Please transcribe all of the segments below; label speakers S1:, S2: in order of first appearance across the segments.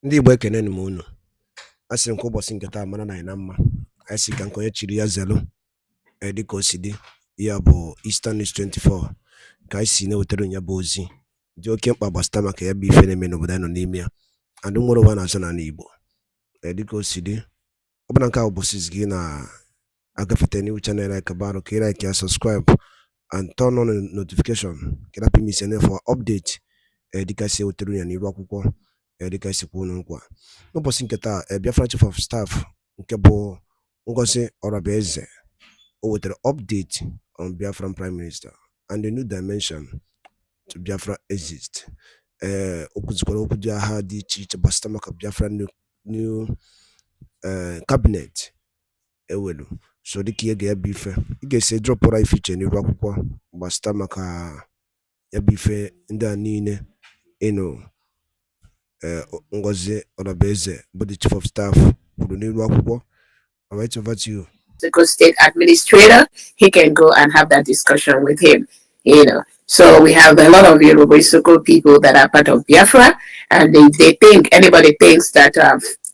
S1: Ndị Igbo ekene m unu. Asị m ka ụbọchị nke taa mara na anyị na mma. Anyị si ka nke onye chiri ya zelu dịka o si dị. Ya bụ Eastern News 24 ka anyị si na-ewetara ya bụ ozi dị oke mkpa gbasịta maka ya bụ ife na-eme n'obodo anyị nọ n'ime ya. Adị nwere ụwa na-azụ n'ala Igbo dịka o si dị. Ọ bụla nke a ụbọchị gị na-agafete n'iwu chanel anyị Kabarụ ka ị like ya, subscribe and turn on the notification ka ịrapụ ime ise for update dịka si ewetara ya n'iru akwụkwọ dịka esi kwuo n'nkwa. N'ụbọchị nke taa Biafra Chief of Staff nke bụ Ngozi Orabieze o wetara update on Biafran Prime Minister and a new dimension to Biafra exist. O kwuzikwara okwu dị agha dị iche iche gbasịta maka Biafra new cabinet ewelu. So dịka ihe ga-ebu ife ị ga-esi dropụra ife iche n'iru akwụkwọ gbasịta maka ya bụ ife ndị a niile ịnụ Ngozi Orabieze, but the Chief of Staff, all right, over to you.
S2: The state administrator, he can go and have that discussion with him, So we have a lot of Yoruba people that are part of Biafra, and they think, anybody thinks that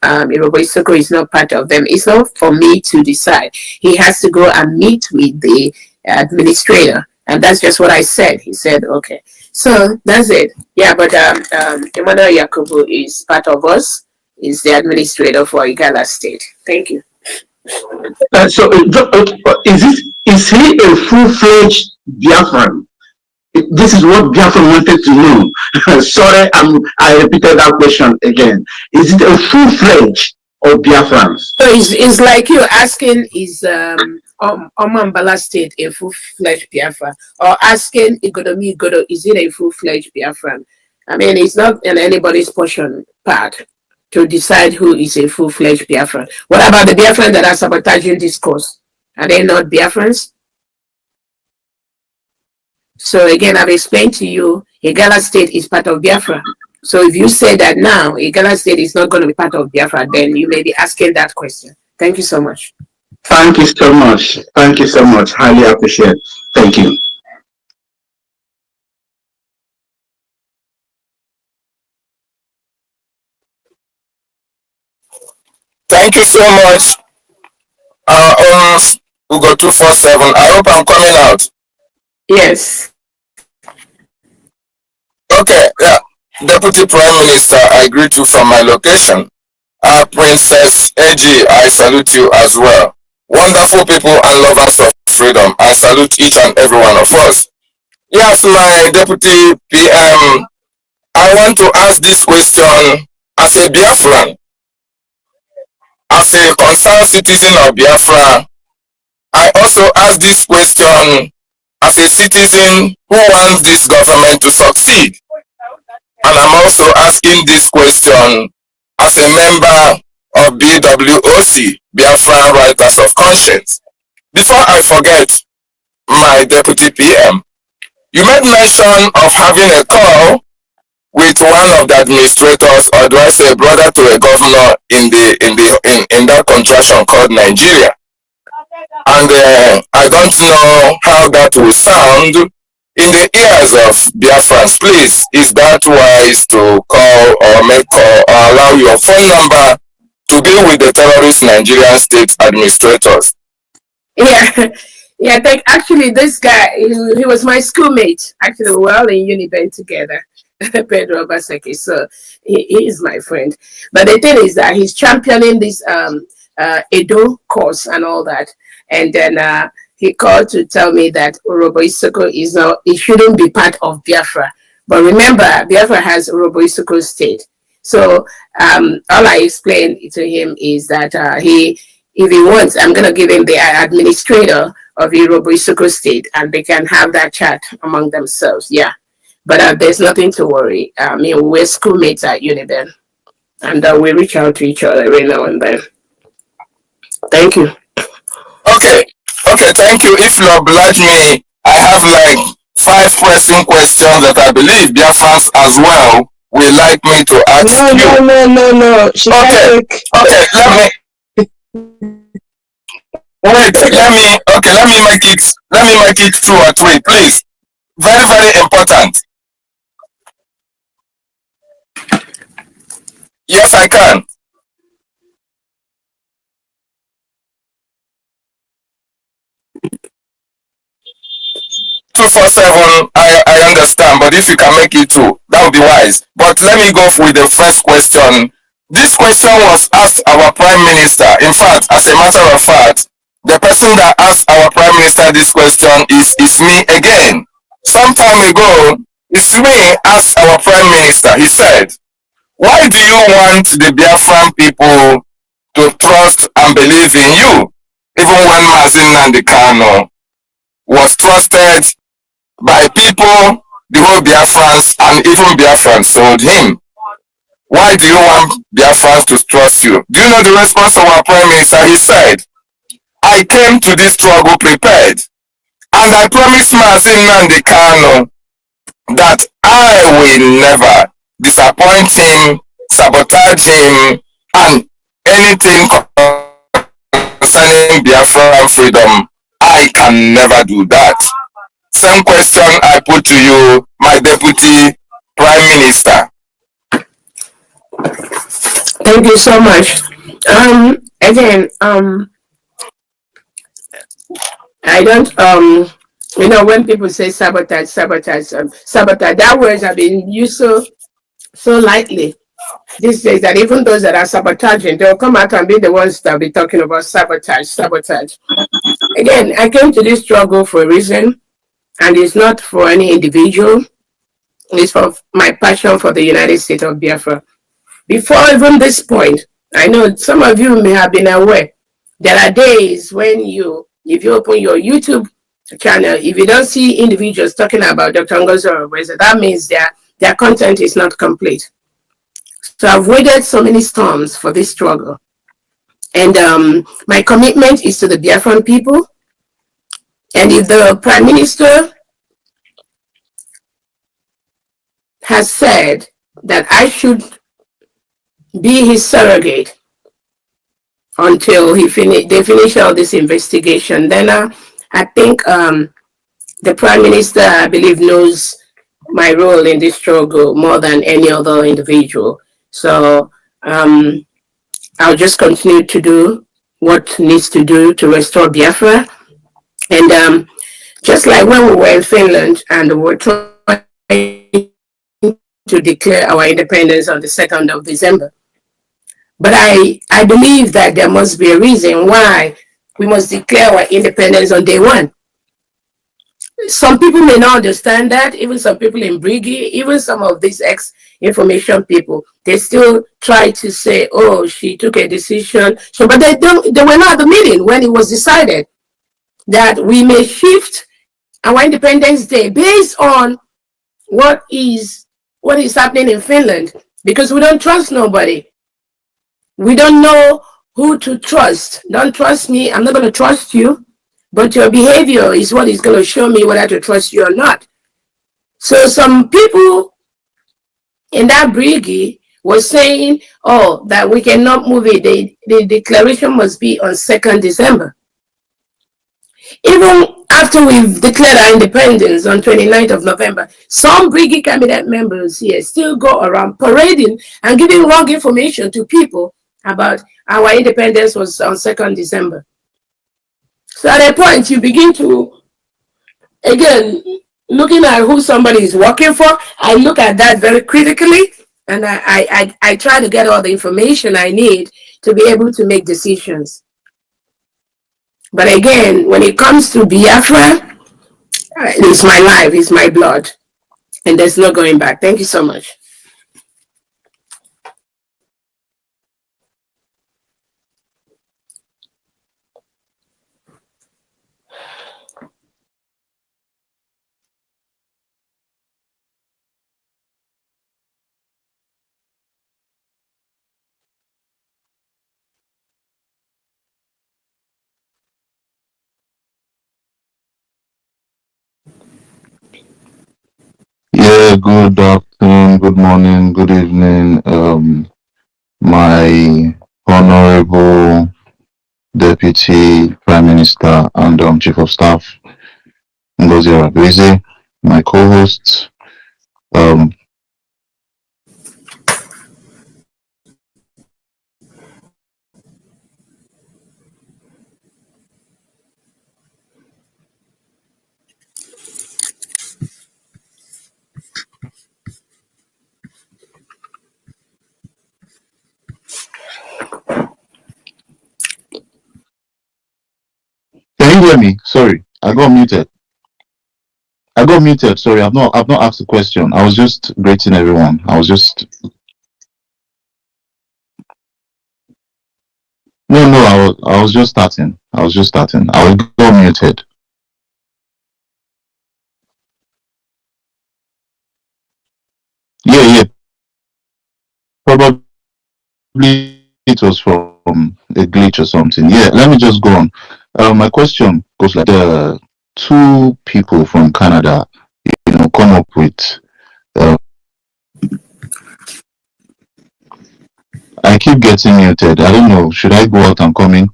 S2: Yoruba is not part of them. It's not for me to decide. He has to go and meet with the administrator. And that's just what I said. He said, okay. So that's it. Yeah, but Emmanuel Yakubu is part of us. He's the administrator for Igala State. Thank you.
S3: So is he a full-fledged Biafran? This is what Biafra wanted to know. Sorry, I repeated that question again. Is it a full-fledged or Biafrans?
S2: So it's like you asking, is Omambala State a full-fledged Biafra, or asking Igodomi Igodo, is it a full-fledged Biafran? I mean, it's not in anybody's portion part to decide who is a full-fledged Biafran. What about the Biafrans that are sabotaging this cause? Are they not Biafrans? So again, I've explained to you, Igala State is part of Biafra. So if you say that now Igala State is not going to be part of Biafra, then you may be asking that question. Thank you so much.
S3: Thank you so much. Thank you so much. Highly appreciate it. Thank you.
S4: Thank you so much. We got 247. I hope I'm coming out.
S2: Yes.
S4: Okay, yeah. Deputy Prime Minister, I greet you from my location. Princess AG, I salute you as well. Wonderful people and lovers of freedom, I salute each and every one of us. Yes, my Deputy PM, I want to ask this question as a Biafran, as a concerned citizen of Biafra. I also ask this question as a citizen who wants this government to succeed. And I'm also asking this question as a member of BWOC, Biafra Writers of Conscience. Before I forget, my Deputy PM, you made mention of having a call with one of the administrators, or do I say brother to a governor in that contraction called Nigeria. And I don't know how that will sound in the ears of Biafrans. Please, is that wise to call or make or allow your phone number to be with the terrorist Nigerian state administrators?
S2: Yeah. Actually, this guy, he was my schoolmate. Actually, we were all in Uniben together. Pedro Baseki, so he is my friend. But the thing is that he's championing this Edo course and all that. And then he called to tell me that Orobo Isoko is not, it shouldn't be part of Biafra. But remember, Biafra has Orobo Isoko state. So all I explained to him is that if he wants, I'm going to give him the administrator of Orobo Isoko state, and they can have that chat among themselves. Yeah. But there's nothing to worry. I mean, we're schoolmates at Uniben, and we reach out to each other every now and then. Thank you.
S4: Okay, thank you. If you oblige me, I have like 5 pressing questions that I believe Biafrans as well would like me to ask you.
S5: No.
S4: Let me make it 2 or 3, please. Very, very important. Your as I can. 247, I understand, but if you can make it two, that would be wise. But let me go with the first question. This question was asked our Prime Minister. In fact, as a matter of fact, the person that asked our Prime Minister this question is me again. Some time ago, it's me asked our Prime Minister. He said, why do you want the Biafran people to trust and believe in you? Even when Mazin Nandekano was trusted by people, the whole Biafrans, and even Biafrans told him, why do you want Biafrans to trust you? Do you know the response of our Prime Minister? He said, I came to this struggle prepared, and I promised Mazin Nandekano that I will never disappoint him, sabotage him, and anything concerning Biafran freedom, I can never do that. Same question I put to you, my Deputy Prime Minister.
S2: Thank you so much. Again, I don't when people say sabotage, sabotage, that words have been used so lightly these days that even those that are sabotaging, they'll come out and be the ones that will be talking about sabotage. Again, I came to this struggle for a reason, and it's not for any individual. It's for my passion for the United States of Biafra. Before even this point, I know some of you may have been aware. There are days when if you open your YouTube channel, if you don't see individuals talking about Dr. Ngozo, that means their content is not complete. So I've waded so many storms for this struggle. And my commitment is to the Biafran people. And if the Prime Minister has said that I should be his surrogate until they finish all this investigation, then I think the Prime Minister, I believe, knows my role in this struggle more than any other individual. So I'll just continue to do what needs to do to restore Biafra. And just like when we were in Finland and we were trying to declare our independence on the 2nd of December. But I believe that there must be a reason why we must declare our independence on day one. Some people may not understand that, even some people in Brigi, even some of these ex-information people, they still try to say, oh, she took a decision. So, but they were not at the meeting when it was decided that we may shift our Independence Day based on what is happening in Finland, because we don't trust nobody. We don't know who to trust. Don't trust me. I'm not going to trust you. But your behavior is what is going to show me whether to trust you or not. So some people in that brigade were saying, oh, that we cannot move it. The declaration must be on 2nd December. Even after we've declared our independence on 29th of November, some brigade cabinet members here still go around parading and giving wrong information to people about our independence was on 2nd December. So at a point, you begin to, again, looking at who somebody is working for, I look at that very critically, and I try to get all the information I need to be able to make decisions. But again, when it comes to Biafra, it's my life, it's my blood, and there's no going back. Thank you so much.
S5: Yeah, good afternoon, good morning, good evening, my honorable Deputy Prime Minister and Chief of Staff, Ngozi Aragweze, my co-hosts, you hear me? Sorry, I got muted. I got muted. Sorry, I've not asked a question. I was just greeting everyone. No, I was just starting. I was just starting. I was got muted. Yeah, probably it was from a glitch or something. Yeah, let me just go on. My question goes like two people from Canada, come up with. Uh, I keep getting muted. I don't know. Should I go out and come in?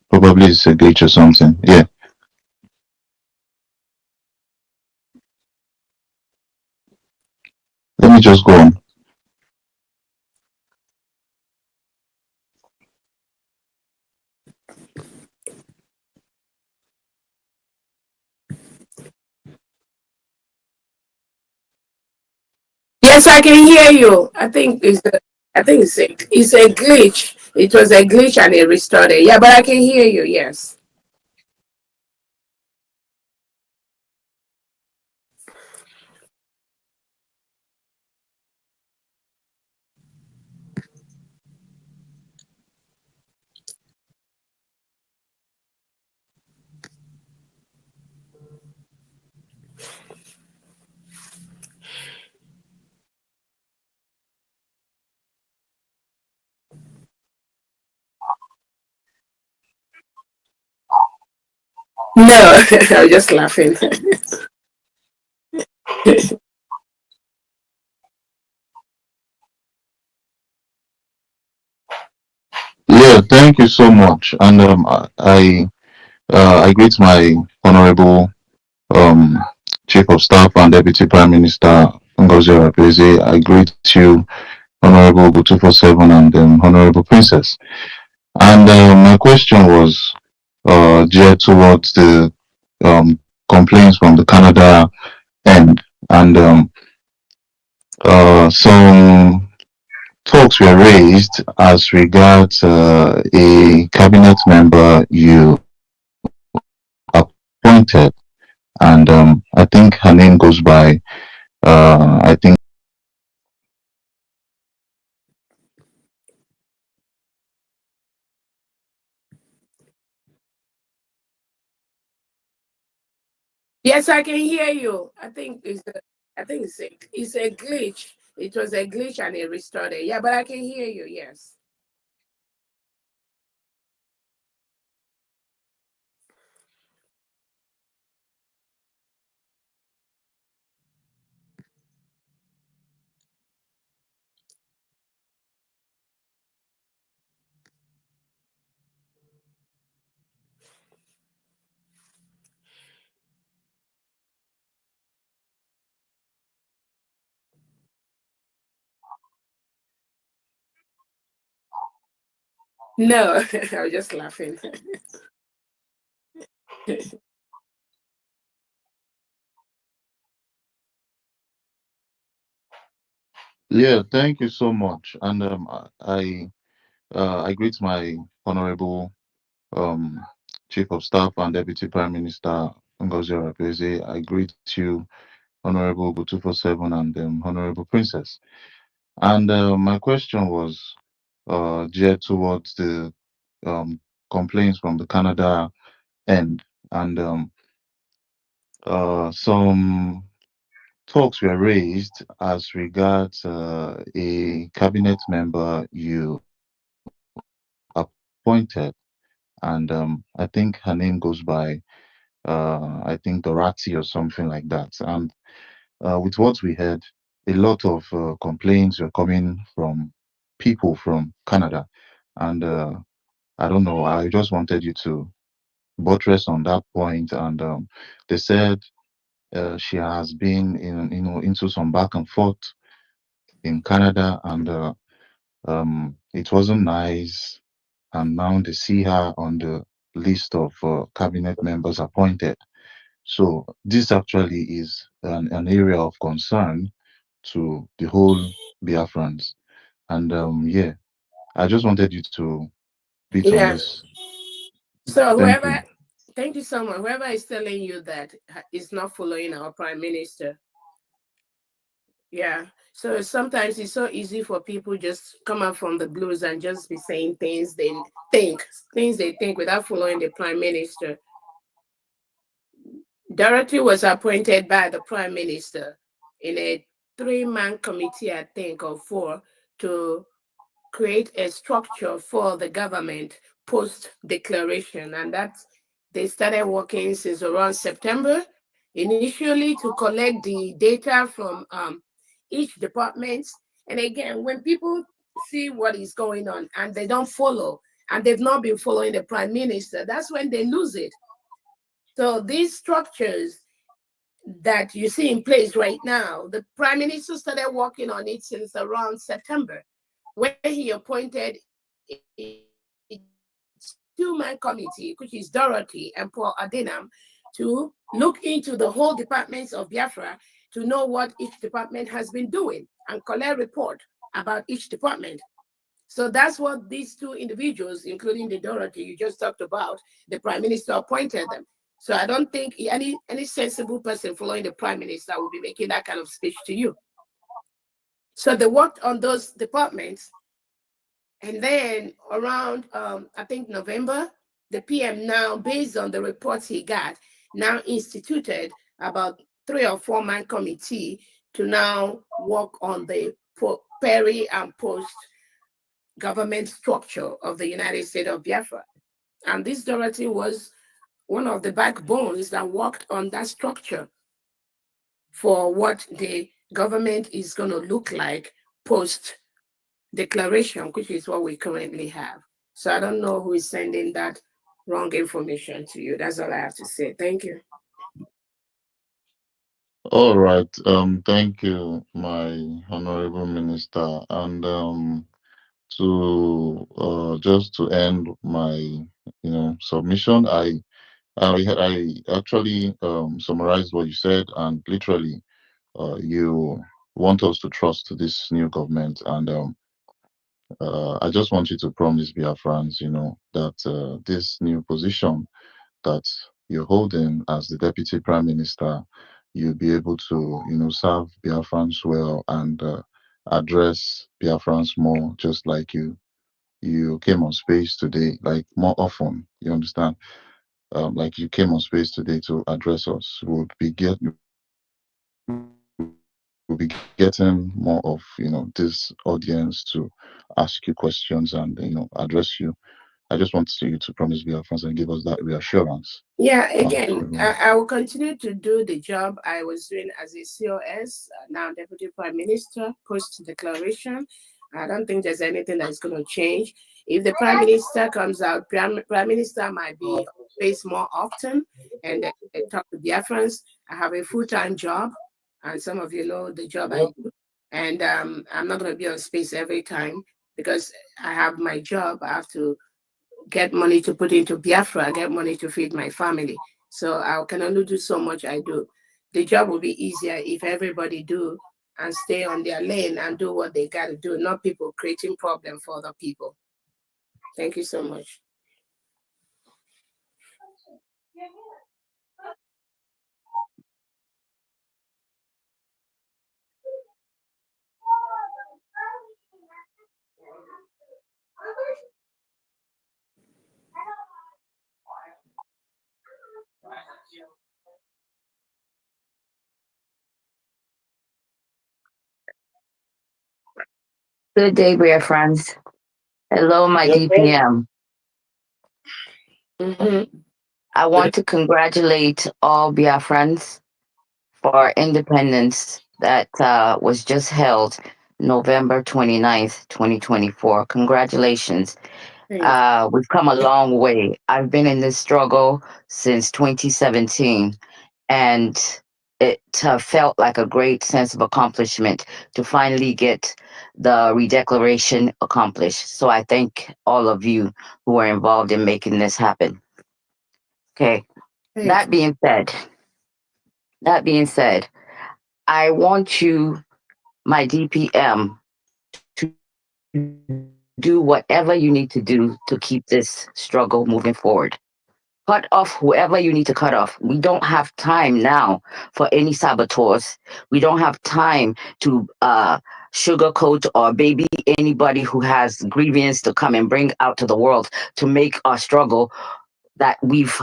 S5: Probably it's a glitch or something. Yeah. Let me just go on.
S2: Yes, I can hear you. I think it's a glitch. It was a glitch and it restored it. Yeah, but I can hear you. Yes. No, I was just laughing.
S5: Yeah, thank you so much. And I greet my honorable um Chief of Staff and Deputy Prime Minister Ngozi Orakeze. I greet you, Honorable Butu47 and Honorable Princess. And my question was geared towards the um complaints from the Canada end, and some talks were raised as regards a cabinet member you appointed, and I think her name goes by I think.
S2: Yes, I can hear you. I think it's a glitch. It was a glitch and it restored it. Yeah, but I can hear you. Yes. No, I was just laughing.
S5: Yeah, thank you so much. And I greet my honorable um Chief of Staff and Deputy Prime Minister Ngozi Orakeze. I greet you, Honorable Butu47 and Honorable Princess. And my question was geared towards the um complaints from the Canada end, and some talks were raised as regards a cabinet member you appointed, and I think her name goes by I think Dorati or something like that. And with what we heard, a lot of complaints were coming from people from Canada, and I don't know. I just wanted you to buttress on that point, and they said she has been in into some back and forth in Canada, and it wasn't nice. And now they see her on the list of cabinet members appointed. So this actually is an area of concern to the whole Biafrans. And yeah, I just wanted you to bit on
S2: Yeah.
S5: this.
S2: So
S5: Thank you.
S2: thank you so much. Whoever is telling you that is not following our prime minister. Yeah. So sometimes it's so easy for people just come up from the blues and just be saying think, things they think without following the prime minister. Dorothy was appointed by the prime minister in a three-man committee, I think, or four, to create a structure for the government post declaration. And that's they started working since around September, initially to collect the data from each department. And again, when people see what is going on and they don't follow, and they've not been following the prime minister, that's when they lose it. So these structures that you see in place right now, the prime minister started working on it since around September, where he appointed a two-man committee, which is Dorothy and Paul Adinam, to look into the whole departments of Biafra to know what each department has been doing and collect report about each department. So that's what these two individuals, including the Dorothy you just talked about, the prime minister appointed them. So I don't think any sensible person following the prime minister will be making that kind of speech to you. So they worked on those departments, and then around I think November, the PM now, based on the reports he got, now instituted about 3 or 4 man committee to now work on the peri and post government structure of the United States of Biafra. And this Dorothy was one of the backbones that worked on that structure for what the government is going to look like post declaration, which is what we currently have. So I don't know who is sending that wrong information to you. That's all I have to say. Thank you.
S5: All right. Thank you, my honorable minister. And to just to end my submission, I actually summarized what you said, and literally you want us to trust this new government. And I just want you to promise Biafrans, that this new position that you're holding as the deputy prime minister, you'll be able to, serve Biafrans well and address Biafrans more, just like you came on space today, like more often. You understand? Like you came on space today to address us. We'll be getting more of this audience to ask you questions and address you. I just want you to promise Biafrans and give us that reassurance.
S2: Yeah,
S5: So,
S2: again, I will continue to do the job I was doing as a COS, now Deputy Prime Minister, post declaration. I don't think there's anything that's going to change. If the Prime Minister comes out, Prime Minister might be faced more often and they talk to Biafrans. I have a full-time job, and some of you know the job I do. And I'm not going to be on space every time because I have my job. I have to get money to put into Biafra, get money to feed my family. So I can only do so much I do. The job will be easier if everybody do and stay on their lane and do what they got to do, not people creating problem for other people. Thank you so much.
S6: Good day, dear friends. Hello, my DPM.
S2: Mm-hmm.
S6: I want to congratulate all Biafrans for independence that was just held November 29th, 2024. Congratulations. We've come a long way. I've been in this struggle since 2017, and it felt like a great sense of accomplishment to finally get the redeclaration accomplished. So I thank all of you who are involved in making this happen. Okay.
S2: Thank
S6: That being said, I want you my DPM to do whatever you need to do to keep this struggle moving forward. Cut off whoever you need to cut off. We don't have time now for any saboteurs. We don't have time to sugarcoat or baby anybody who has grievance to come and bring out to the world to make our struggle that we've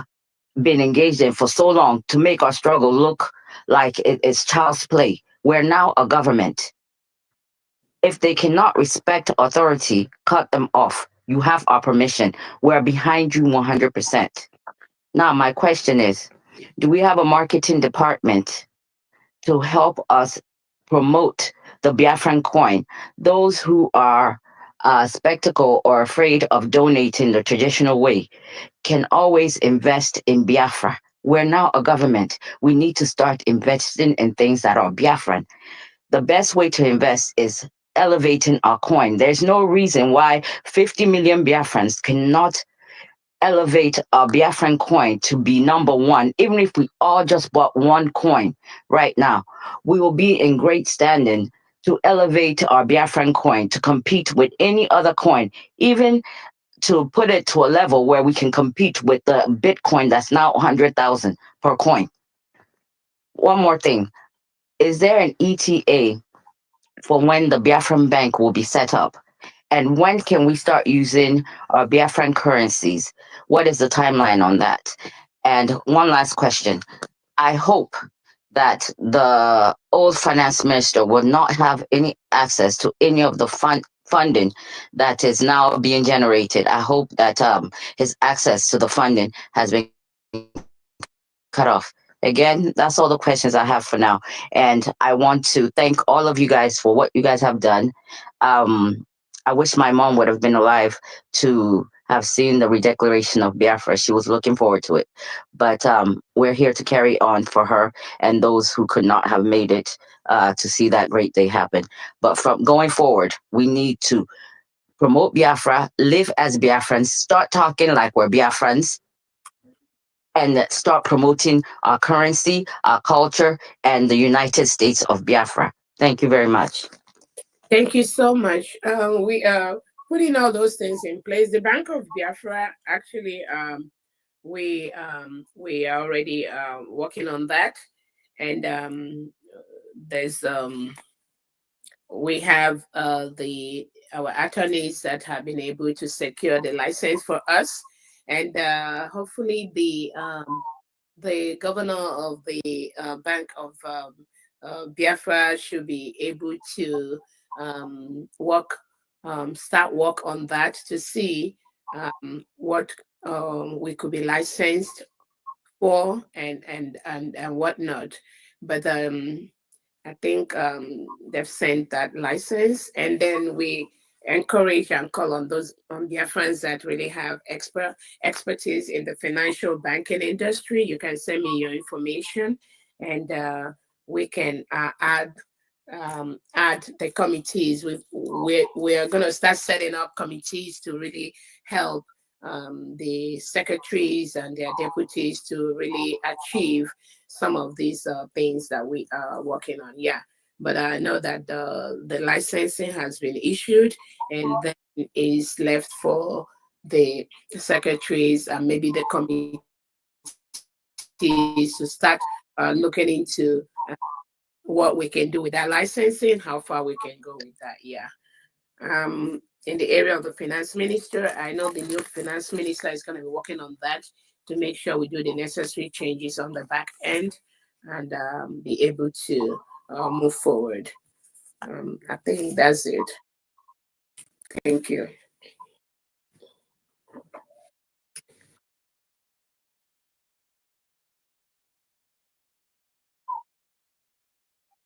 S6: been engaged in for so long, to make our struggle look like it's child's play. We're now a government. If they cannot respect authority, cut them off. You have our permission. We're behind you 100%. Now, my question is, do we have a marketing department to help us promote the Biafran coin? Those who are spectacle or afraid of donating the traditional way can always invest in Biafra. We're now a government. We need to start investing in things that are Biafran. The best way to invest is elevating our coin. There's no reason why 50 million Biafrans cannot elevate our Biafran coin to be number one, even if we all just bought one coin right now. We will be in great standing to elevate our Biafran coin to compete with any other coin, even to put it to a level where we can compete with the Bitcoin that's now 100,000 per coin. One more thing. Is there an ETA for when the Biafran Bank will be set up? And when can we start using our Biafran currencies? What is the timeline on that? And one last question. I hope that the old finance minister will not have any access to any of the funding that is now being generated. I hope that his access to the funding has been cut off. Again, that's all the questions I have for now. And I want to thank all of you guys for what you guys have done. I wish my mom would have been alive to have seen the redeclaration of Biafra. She was looking forward to it. But we're here to carry on for her and those who could not have made it to see that great day happen. But from going forward, we need to promote Biafra, live as Biafrans, start talking like we're Biafrans, and start promoting our currency, our culture, and the United States of Biafra. Thank you very much.
S2: Thank you so much. We are putting all those things in place. The Bank of Biafra, actually, we are already working on that, and there's we have our attorneys that have been able to secure the license for us, and hopefully the governor of the Bank of Biafra should be able to start work on that to see what we could be licensed for and whatnot. But I think they've sent that license, and then we encourage and call on those on their friends that really have expertise in the financial banking industry. You can send me your information, and we can add the committees. We are going to start setting up committees to really help the secretaries and their deputies to really achieve some of these things that we are working on. Yeah, but I know that the licensing has been issued, and then is left for the secretaries and maybe the committees to start looking into what we can do with that licensing, how far we can go with that. Yeah. In the area of the finance minister, I know the new finance minister is going to be working on that to make sure we do the necessary changes on the back end and be able to move forward. I think that's it. Thank you.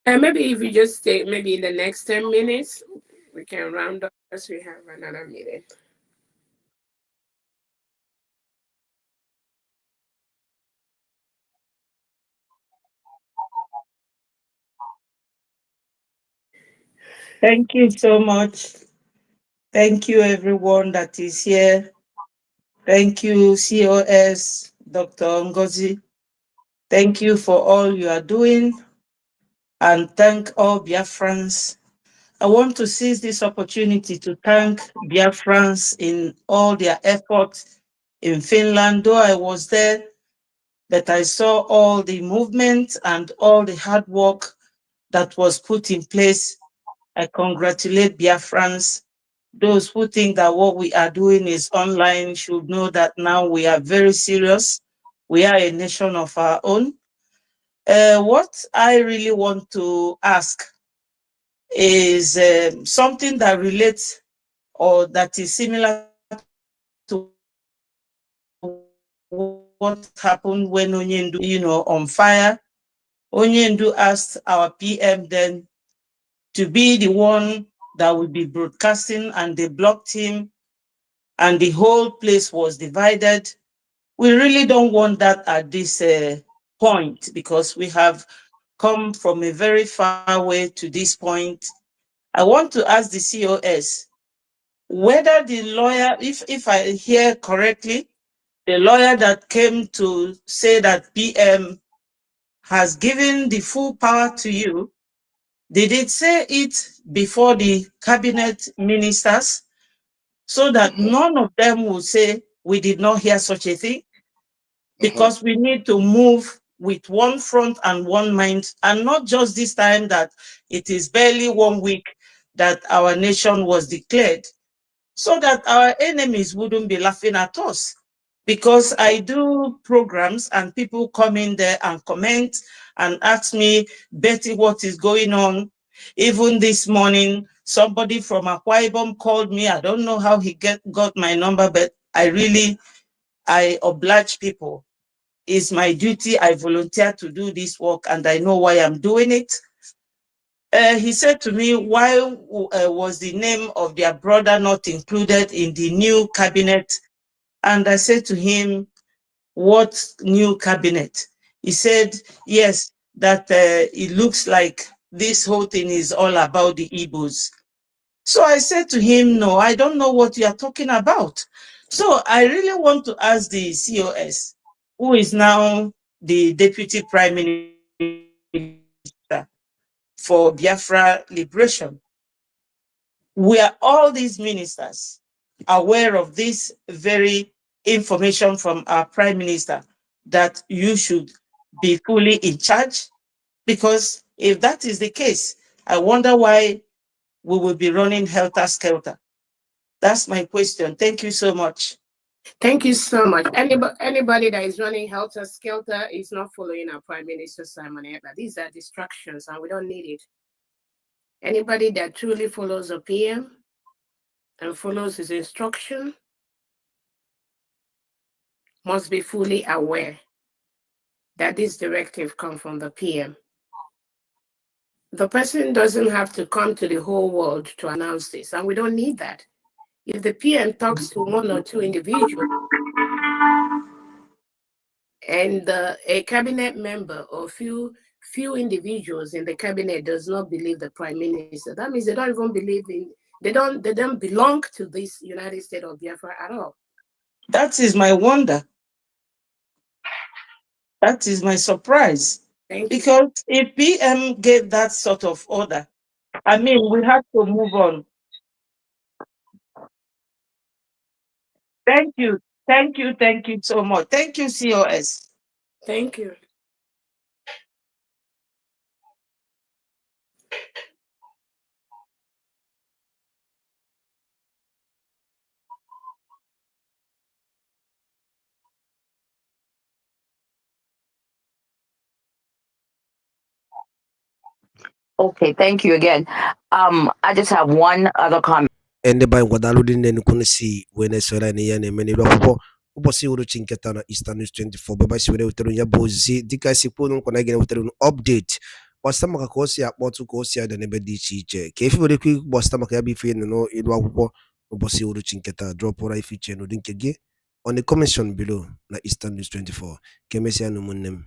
S2: And maybe if you just stay, maybe in the next 10 minutes, we can round up as we have another meeting.
S7: Thank you so much. Thank you, everyone that is here. Thank you, COS, Dr. Ngozi. Thank you for all you are doing. And thank all Biafrans I want to seize this opportunity to thank Biafrans in all their efforts in Finland. Though I was there, that I saw all the movement and all the hard work that was put in place. I congratulate Biafrans. Those who think that what we are doing is online should know that now we are very serious. We are a nation of our own. What I really want to ask is something that relates or that is similar to what happened when Onyendu, on fire. Onyendu asked our PM then to be the one that would be broadcasting, and they blocked him, and the whole place was divided. We really don't want that at this point, because we have come from a very far way to this point. I want to ask the COS whether the lawyer, if I hear correctly, the lawyer that came to say that PM has given the full power to you, did it say it before the cabinet ministers so that none of them will say we did not hear such a thing? Because we need to move with one front and one mind, and not just this time that it is barely 1 week that our nation was declared, so that our enemies wouldn't be laughing at us. Because I do programs and people come in there and comment and ask me, Betty, what is going on? Even this morning, somebody from Akwa Ibom called me. I don't know how he got my number, but I oblige people. It's my duty. I volunteer to do this work, and I know why I'm doing it. He said to me, why was the name of their brother not included in the new cabinet? And I said to him, what new cabinet? He said, yes, that it looks like this whole thing is all about the Igbos. So I said to him, no, I don't know what you are talking about. So I really want to ask the COS, who is now the Deputy Prime Minister for Biafra Liberation. Were all these ministers aware of this very information from our Prime Minister, that you should be fully in charge? Because if that is the case, I wonder why we will be running helter-skelter. That's my question. Thank you so much.
S2: Thank you so much. Anybody that is running helter-skelter is not following our Prime Minister Simon Ekpa. These are distractions and we don't need it. Anybody that truly follows the PM and follows his instruction must be fully aware that this directive comes from the PM. The person doesn't have to come to the whole world to announce this, and we don't need that. If the PM talks to one or two individuals and a cabinet member or few individuals in the cabinet does not believe the Prime Minister, that means they don't even believe in, they don't belong to this United States of Biafra at all.
S7: That is my wonder. That is my surprise. Because if PM gave that sort of order, I mean, we have to move on. Thank you. Thank you. Thank you so much. Thank you, COS.
S2: Thank you.
S6: Okay, thank you again. I just have one other comment.
S1: Ende by Guadalupe and Kunisi, when I saw any and many robo, Ubosi Uru Chinketana Eastern News 24, but by Sweet Uterunya Bozi, Dikasipun, Konagan Uterun update. Bostamaka Kosia, Botu Kosia, the Nebedici, Kefi very quick, Bostamaka be free no Idwa Ubosi Uru Chinketa, drop or I feature no dinkege on the commission below, na Eastern News 24. Kemesia no munem.